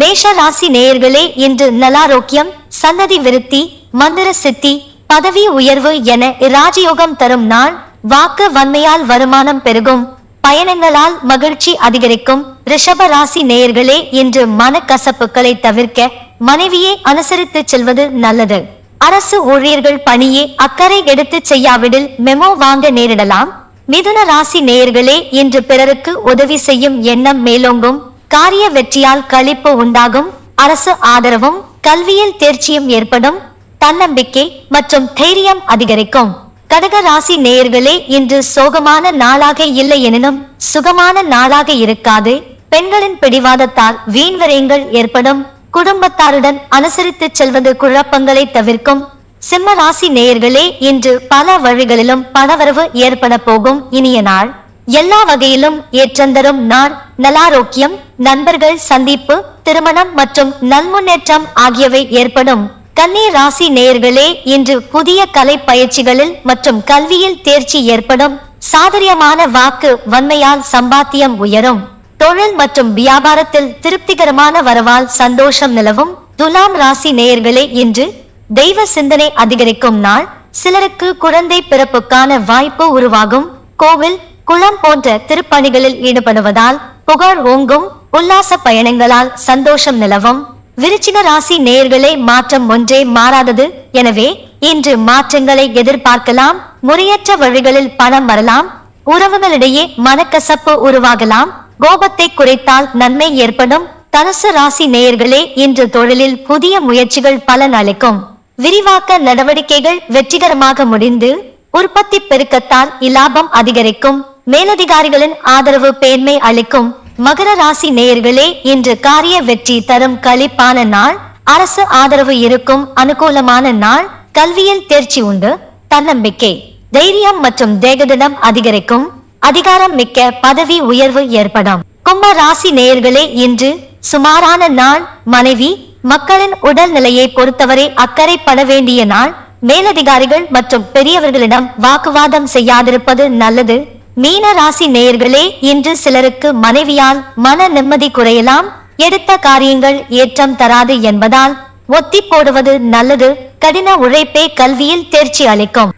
மேஷ ராசி நேயர்களே, இன்று நலாரோக்கியம், சந்ததி விருத்தி, மந்திர சித்தி, பதவி உயர்வு என ராஜயோகம் தரும் நாள். வாக்கு வன்மையால் வருமானம் பெருகும், பயணங்களால் மகிழ்ச்சி அதிகரிக்கும். ரிஷப ராசி நேயர்களே, இன்று மனக்கசப்புகளை தவிர்க்க மனைவியை அனுசரித்து செல்வது நல்லது. அரசு ஊழியர்கள் பணியை அக்கறை எடுத்து செய்யாவிடில் மெமோ வாங்க நேரிடலாம். மிதுன ராசி நேயர்களே, இன்று பிறருக்கு உதவி செய்யும் எண்ணம் மேலோங்கும், காரிய வெற்றியால் களிப்பு உண்டாகும். அரசு ஆதரவும் கல்வியில் தேர்ச்சியும் ஏற்படும், தன்னம்பிக்கை மற்றும் தைரியம் அதிகரிக்கும். கடக ராசி நேயர்களே, இன்று சோகமான நாளாக இல்லை எனினும் சுகமான நாளாக இருக்காது. பெண்களின் பிடிவாதத்தால் வீண்வரையங்கள் ஏற்படும், குடும்பத்தாருடன் அனுசரித்து செல்வது குழப்பங்களை தவிர்க்கும். சிம்ம ராசி நேயர்களே, இன்று பல வழிகளிலும் பணவரவு ஏற்பட போகும் இனிய நாள். எல்லா வகையிலும் ஏற்றந்தரும் நாள். நலாரோக்கியம், நண்பர்கள் சந்திப்பு, திருமணம் மற்றும் நல்முன்னேற்றம் ஆகியவை ஏற்படும். கன்னி ராசி நேயர்களே, இன்று புதிய கலை பயிற்சிகளில் மற்றும் கல்வியில் தேர்ச்சி ஏற்படும். சாதுரியமான வாக்கு வன்மையால் சம்பாத்தியம் உயரும். தொழில் மற்றும் வியாபாரத்தில் திருப்திகரமான வரவால் சந்தோஷம் நிலவும். துலாம் ராசி நேயர்களே, இன்று தெய்வ சிந்தனை அதிகரிக்கும் நாள். சிலருக்கு குழந்தை பிறப்புக்கான வாய்ப்பு உருவாகும். கோவில், குளம் போன்ற திருப்பணிகளில் ஈடுபடுவதால் புகழ் ஓங்கும். உல்லாச பயணங்களால் சந்தோஷம் நிலவும். விருச்சிக ராசி நேயர்களே, மாற்றம் ஒன்றே மாறாதது. எனவே இன்று மாற்றங்களை எதிர்பார்க்கலாம். முறையற்ற வழிகளில் பணம் வரலாம். உறவுகளிடையே மனக்கசப்பு உருவாகலாம். கோபத்தை குறைத்தால் நன்மை ஏற்படும். தனுசு ராசி நேயர்களே, இன்று தொழிலில் புதிய முயற்சிகள் பலன் அளிக்கும். விரிவாக்க நடவடிக்கைகள் வெற்றிகரமாக முடிந்து உற்பத்தி பெருக்கத்தால் இலாபம் அதிகரிக்கும். மேலதிகாரிகளின் ஆதரவு பேன்மை அளிக்கும். மகர ராசி நேயர்களே, இன்று காரிய வெற்றி தரும் களிப்பான நாள். அரசு ஆதரவு இருக்கும் அனுகூலமான நாள். கல்வியில் தேர்ச்சி உண்டு. தன்னம்பிக்கை, தைரியம் மற்றும் தேகதிடம் அதிகரிக்கும். அதிகாரம் மிக்க பதவி உயர்வு ஏற்படும். கும்ப ராசி நேயர்களே, இன்று சுமாரான நாள். மனைவி, மக்களின் உடல் நிலையை பொறுத்தவரை அக்கறைப்பட வேண்டிய நாள். மேலதிகாரிகள் மற்றும் பெரியவர்களிடம் வாக்குவாதம் செய்யாதிருப்பது நல்லது. மீன ராசி நேயர்களே, இன்று சிலருக்கு மனைவியால் மன நிம்மதி குறையலாம். எடுத்த காரியங்கள் ஏற்றம் தராது என்பதால் ஒத்தி போடுவது நல்லது. கடின உழைப்பே கல்வியில் தேர்ச்சி அளிக்கும்.